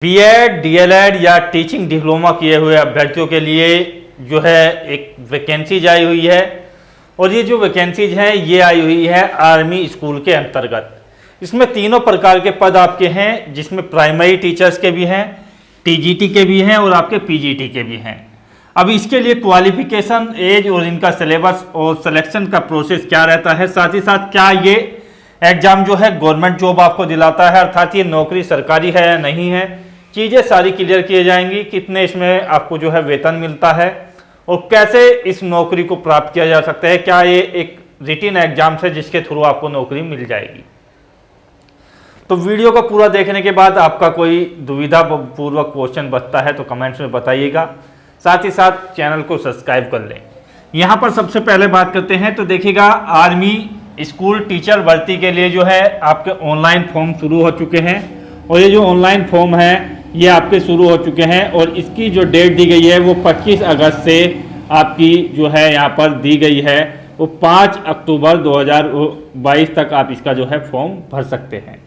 BEd, DElEd या teaching diploma किए हुए अभ्यर्थियों के लिए जो है एक वैकेंसीज आई हुई है और ये जो वैकेंसीज हैं ये आई हुई है आर्मी स्कूल के अंतर्गत। इसमें तीनों प्रकार के पद आपके हैं, जिसमें प्राइमरी टीचर्स के भी हैं, टीजीटी के भी हैं और आपके पीजीटी के भी हैं। अब इसके लिए क्वालिफिकेशन, एज और इनका सिलेबस और सिलेक्शन का प्रोसेस क्या रहता है, साथ ही साथ क्या ये एग्ज़ाम जो है गवर्नमेंट जॉब आपको दिलाता है, अर्थात ये नौकरी सरकारी है या नहीं है, चीज़ें सारी क्लियर की जाएंगी। कितने इसमें आपको जो है वेतन मिलता है और कैसे इस नौकरी को प्राप्त किया जा सकता है, क्या ये एक रिटन एग्जाम है जिसके थ्रू आपको नौकरी मिल जाएगी। तो वीडियो को पूरा देखने के बाद आपका कोई दुविधा पूर्वक क्वेश्चन बचता है तो कमेंट्स में बताइएगा, साथ ही साथ चैनल को सब्सक्राइब कर लें। यहाँ पर सबसे पहले बात करते हैं तो देखिएगा, आर्मी स्कूल टीचर भर्ती के लिए जो है आपके ऑनलाइन फॉर्म शुरू हो चुके हैं और ये जो ऑनलाइन फॉर्म है ये आपके शुरू हो चुके हैं और इसकी जो डेट दी गई है वो 25 अगस्त से आपकी जो है यहाँ पर दी गई है, वो 5 अक्टूबर 2022 तक आप इसका जो है फॉर्म भर सकते हैं।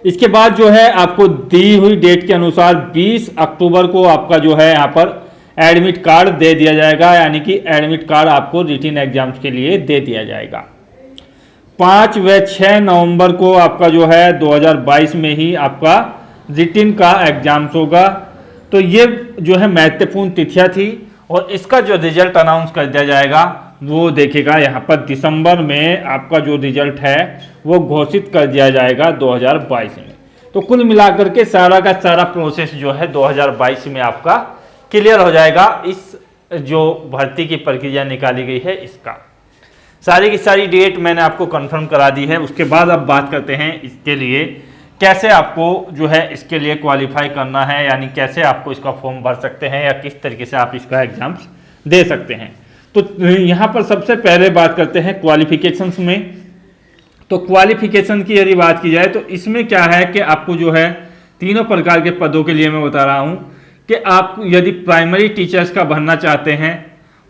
इसके बाद जो है आपको दी हुई डेट के अनुसार 20 अक्टूबर को आपका जो है यहाँ पर एडमिट कार्ड दे दिया जाएगा, यानी कि एडमिट कार्ड आपको रिटन एग्जाम्स के लिए दे दिया जाएगा। 5 व 6 नवंबर को आपका जो है 2022 में ही आपका रिटन का एग्जाम्स होगा। तो ये जो है महत्वपूर्ण तिथियां थी और इसका जो रिजल्ट अनाउंस कर दिया जाएगा वो देखिएगा यहाँ पर दिसंबर में आपका जो रिजल्ट है वो घोषित कर दिया जाएगा 2022 में। तो कुल मिलाकर के सारा का सारा प्रोसेस जो है 2022 में आपका क्लियर हो जाएगा। इस जो भर्ती की प्रक्रिया निकाली गई है इसका सारी की सारी डेट मैंने आपको कंफर्म करा दी है। उसके बाद अब बात करते हैं इसके लिए कैसे आपको जो है इसके लिए क्वालिफाई करना है, यानी कैसे आपको इसका फॉर्म भर सकते हैं या किस तरीके से आप इसका एग्जाम्स दे सकते हैं। तो यहाँ पर सबसे पहले बात करते हैं क्वालिफिकेशंस में। तो क्वालिफिकेशन की यदि बात की जाए तो इसमें क्या है कि आपको जो है तीनों प्रकार के पदों के लिए मैं बता रहा हूँ कि आप यदि प्राइमरी टीचर्स का भरना चाहते हैं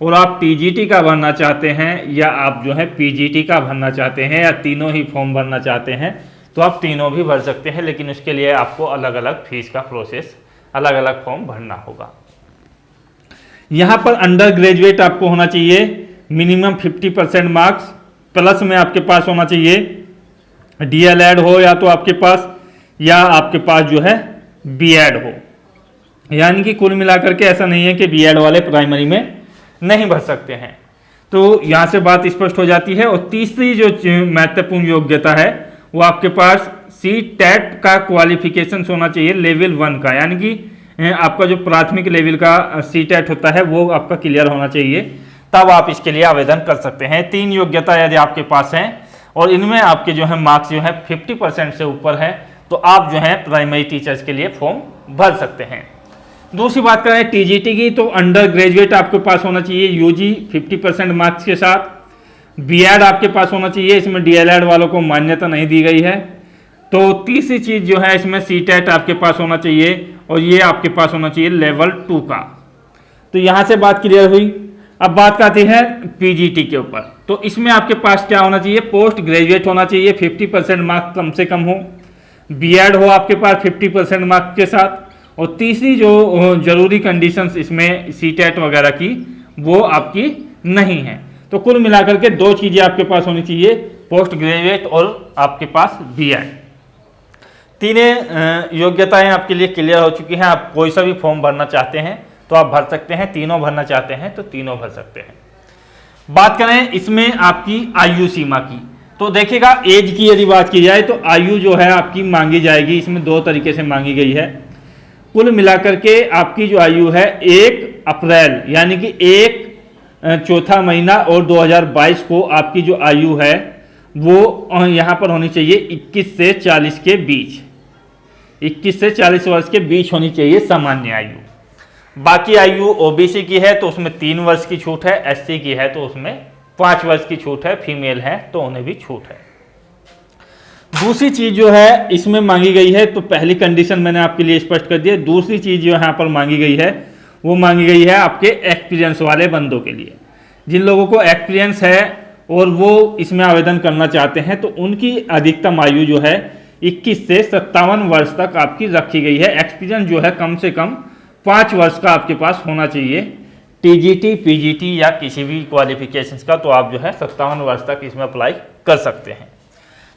और आप टीजीटी का भरना चाहते हैं या आप जो है पीजीटी का भरना चाहते हैं या तीनों ही फॉर्म भरना चाहते हैं तो आप तीनों भी भर सकते हैं, लेकिन उसके लिए आपको अलग अलग फीस का प्रोसेस, अलग अलग फॉर्म भरना होगा। यहाँ पर अंडर ग्रेजुएट आपको होना चाहिए, मिनिमम 50% मार्क्स प्लस में आपके पास होना चाहिए। डीएलएड हो या तो आपके पास या आपके पास जो है बीएड हो, यानी कि कुल मिलाकर के ऐसा नहीं है कि बीएड वाले प्राइमरी में नहीं भर सकते हैं। तो यहाँ से बात स्पष्ट हो जाती है। और तीसरी जो महत्वपूर्ण योग्यता है वो आपके पास सी-टेट का क्वालिफिकेशन होना चाहिए लेवल 1 का, यानी कि आपका जो प्राथमिक लेवल का सी-टेट होता है वो आपका क्लियर होना चाहिए, तब आप इसके लिए आवेदन कर सकते हैं। 3 योग्यता यदि आपके पास हैं और इनमें आपके जो है मार्क्स जो है 50% से ऊपर है तो आप जो है प्राइमरी टीचर्स के लिए फॉर्म भर सकते हैं। दूसरी बात करें टीजीटी की, तो अंडर ग्रेजुएट आपके पास होना चाहिए यूजी 50% मार्क्स के साथ। बीएड आपके पास होना चाहिए, इसमें डीएलएड वालों को मान्यता नहीं दी गई है। तो तीसरी चीज़ जो है इसमें सी-टेट आपके पास होना चाहिए और ये आपके पास होना चाहिए लेवल 2 का। तो यहाँ से बात क्लियर हुई। अब बात आती है पीजीटी के ऊपर। तो इसमें आपके पास क्या होना चाहिए, पोस्ट ग्रेजुएट होना चाहिए, 50% मार्क्स कम से कम हो, बीएड हो आपके पास 50% मार्क्स के साथ। और तीसरी जो जरूरी कंडीशंस इसमें सी-टेट वगैरह की वो आपकी नहीं है। तो कुल मिलाकर के 2 चीज़ें आपके पास होनी चाहिए, पोस्ट ग्रेजुएट और आपके पास बीएड। तीनों योग्यताएं आपके लिए क्लियर हो चुकी हैं। आप कोई सा भी फॉर्म भरना चाहते हैं तो आप भर सकते हैं, तीनों भरना चाहते हैं तो तीनों भर सकते हैं। बात करें इसमें आपकी आयु सीमा की, तो देखिएगा एज की यदि बात की जाए तो आयु जो है आपकी मांगी जाएगी, इसमें 2 तरीके से मांगी गई है। कुल मिलाकर के आपकी जो आयु है 1 अप्रैल यानी कि 1 चौथा महीना और 2022 को आपकी जो आयु है वो यहाँ पर होनी चाहिए 21 से 40 के बीच, 21 से 40 वर्ष के बीच होनी चाहिए सामान्य आयु। बाकी आयु ओबीसी की है तो उसमें 3 वर्ष की छूट है, एससी की है तो उसमें 5 वर्ष की छूट है, फीमेल है तो उन्हें भी छूट है। दूसरी चीज़ जो है इसमें मांगी गई है, तो पहली कंडीशन मैंने आपके लिए स्पष्ट कर दी है। दूसरी चीज़ जो यहाँ पर मांगी गई है वो मांगी गई है आपके एक्सपीरियंस वाले बंदों के लिए। जिन लोगों को एक्सपीरियंस है और वो इसमें आवेदन करना चाहते हैं तो उनकी अधिकतम आयु जो है 21 से 57 वर्ष तक आपकी रखी गई है। एक्सपीरियंस जो है कम से कम 5 वर्ष का आपके पास होना चाहिए, टीजीटी, पीजीटी या किसी भी क्वालिफिकेशंस का, तो आप जो है 57 वर्ष तक इसमें अप्लाई कर सकते हैं।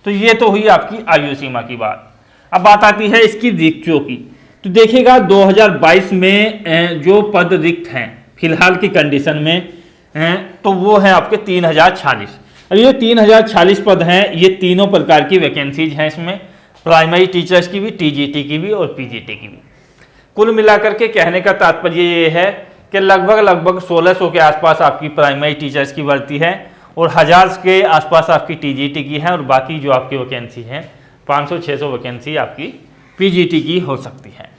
तो ये तो हुई आपकी आयु सीमा की बात। अब बात आती है इसकी रिक्तियों की। तो देखिएगा 2022 में जो पद रिक्त हैं फिलहाल की कंडीशन में तो वो है आपके 3046। अब ये 3046 पद हैं, ये तीनों प्रकार की वैकेंसीज हैं इसमें, प्राइमरी टीचर्स की भी, टीजीटी की भी और पीजीटी की भी। कुल मिलाकर के कहने का तात्पर्य ये है कि लगभग 1600 के आसपास आपकी प्राइमरी टीचर्स की भर्ती है और 1000 के आसपास आपकी टीजीटी की है, और बाकी जो आपकी वैकेंसी हैं 500-600 वैकेंसी आपकी पीजीटी की हो सकती है।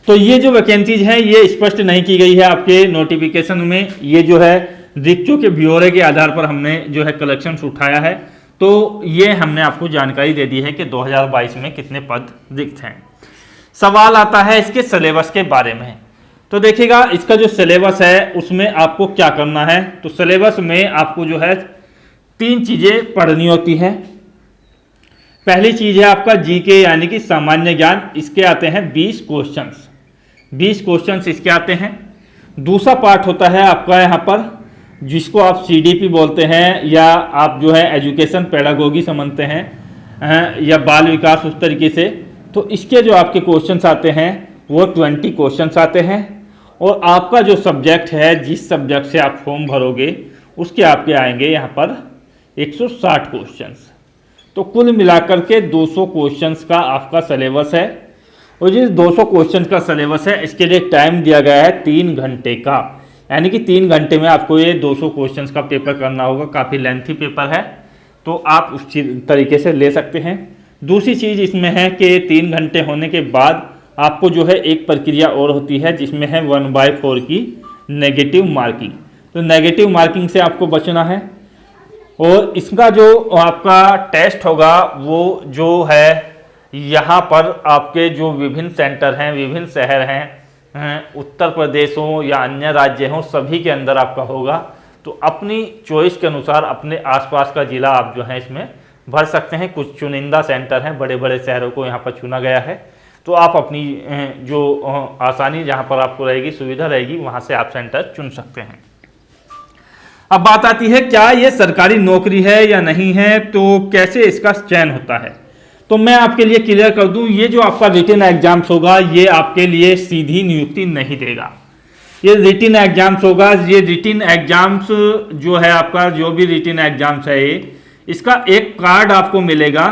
तो ये जो वैकेंसीज हैं ये स्पष्ट नहीं की गई है आपके नोटिफिकेशन में, ये जो है रिक्तियों के ब्यौरे के आधार पर हमने जो है कलेक्शंस उठाया है। तो ये हमने आपको जानकारी दे दी है कि 2022 में कितने पद रिक्त हैं। सवाल आता है इसके सिलेबस के बारे में। तो देखिएगा इसका जो सिलेबस है उसमें आपको क्या करना है। तो सिलेबस में आपको जो है 3 चीज़ें पढ़नी होती हैं। पहली चीज़ है आपका जीके यानी कि सामान्य ज्ञान, इसके आते हैं 20 क्वेश्चंस, 20 क्वेश्चंस इसके आते हैं। दूसरा पार्ट होता है आपका यहाँ पर जिसको आप सीडीपी बोलते हैं या आप जो है एजुकेशन पेडागोगी समझते हैं या बाल विकास उस तरीके से। तो इसके जो आपके क्वेश्चंस आते हैं वो 20 क्वेश्चंस आते हैं, और आपका जो सब्जेक्ट है जिस सब्जेक्ट से आप फॉर्म भरोगे उसके आपके आएंगे यहाँ पर 160 क्वेश्चंस। तो कुल मिलाकर के 200 क्वेश्चंस का आपका सिलेबस है, और जिस 200 क्वेश्चंस का सिलेबस है इसके लिए टाइम दिया गया है 3 घंटे का, यानी कि 3 घंटे में आपको ये 200 क्वेश्चंस का पेपर करना होगा। काफ़ी लेंथी पेपर है तो आप उस तरीके से ले सकते हैं। दूसरी चीज़ इसमें है कि 3 घंटे होने के बाद आपको जो है एक प्रक्रिया और होती है जिसमें है 1/4 की नेगेटिव मार्किंग। तो नेगेटिव मार्किंग से आपको बचना है, और इसका जो आपका टेस्ट होगा वो जो है यहाँ पर आपके जो विभिन्न सेंटर हैं, विभिन्न शहर हैं, उत्तर प्रदेश हो या अन्य राज्य हों, सभी के अंदर आपका होगा। तो अपनी चॉइस के अनुसार अपने आसपास का ज़िला आप जो है इसमें भर सकते हैं। कुछ चुनिंदा सेंटर हैं, बड़े बड़े शहरों को यहाँ पर चुना गया है, तो आप अपनी जो आसानी जहाँ पर आपको रहेगी, सुविधा रहेगी, वहाँ से आप सेंटर चुन सकते हैं। अब बात आती है क्या ये सरकारी नौकरी है या नहीं है, तो कैसे इसका चयन होता है। तो मैं आपके लिए क्लियर कर दूं, ये जो आपका रिटन एग्जाम्स होगा ये आपके लिए सीधी नियुक्ति नहीं देगा। ये रिटन एग्जाम्स होगा, ये रिटन एग्जाम्स जो है आपका जो भी रिटन एग्जाम्स है ये, इसका एक कार्ड आपको मिलेगा,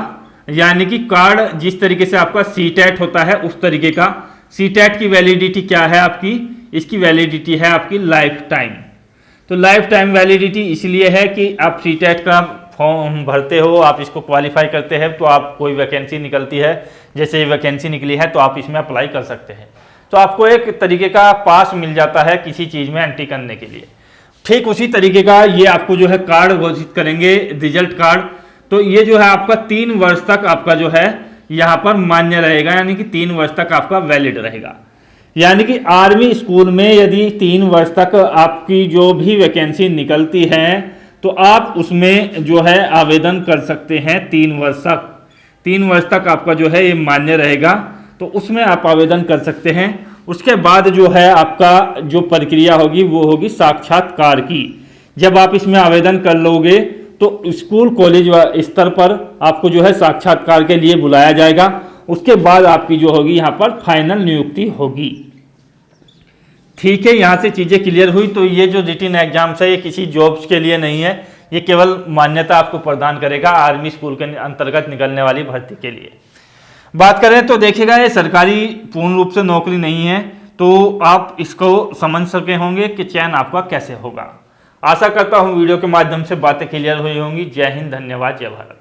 यानी कि कार्ड जिस तरीके से आपका सीटेट होता है उस तरीके का। सीटेट की वैलिडिटी क्या है आपकी, इसकी वैलिडिटी है आपकी लाइफ टाइम। तो लाइफ टाइम वैलिडिटी इसलिए है कि आप सीटेट का फॉर्म भरते हो, आप इसको क्वालिफाई करते हैं, तो आप कोई वैकेंसी निकलती है, जैसे ये वैकेंसी निकली है तो आप इसमें अप्लाई कर सकते हैं। तो आपको एक तरीके का पास मिल जाता है किसी चीज़ में एंट्री करने के लिए। ठीक उसी तरीके का ये आपको जो है कार्ड घोषित करेंगे, रिजल्ट कार्ड। तो ये जो है आपका 3 वर्ष तक आपका जो है यहाँ पर मान्य रहेगा, यानी कि 3 वर्ष तक आपका वैलिड रहेगा। यानी कि आर्मी स्कूल में यदि 3 वर्ष तक आपकी जो भी वैकेंसी निकलती है तो आप उसमें जो है आवेदन कर सकते हैं 3 वर्ष तक। 3 वर्ष तक आपका जो है ये मान्य रहेगा, तो उसमें आप आवेदन कर सकते हैं। उसके बाद जो है आपका जो प्रक्रिया होगी वो होगी साक्षात्कार की। जब आप इसमें आवेदन कर लोगे तो स्कूल कॉलेज स्तर पर आपको जो है साक्षात्कार के लिए बुलाया जाएगा। उसके बाद आपकी जो होगी यहाँ पर फाइनल नियुक्ति होगी। ठीक है, यहाँ से चीज़ें क्लियर हुई। तो ये जो रिटन एग्जाम्स है ये किसी जॉब्स के लिए नहीं है, ये केवल मान्यता आपको प्रदान करेगा आर्मी स्कूल के अंतर्गत निकलने वाली भर्ती के लिए। बात करें तो देखिएगा ये सरकारी पूर्ण रूप से नौकरी नहीं है, तो आप इसको समझ सके होंगे कि चयन आपका कैसे होगा। आशा करता हूँ वीडियो के माध्यम से बातें क्लियर हुई होंगी। जय हिंद, धन्यवाद, जय भारत।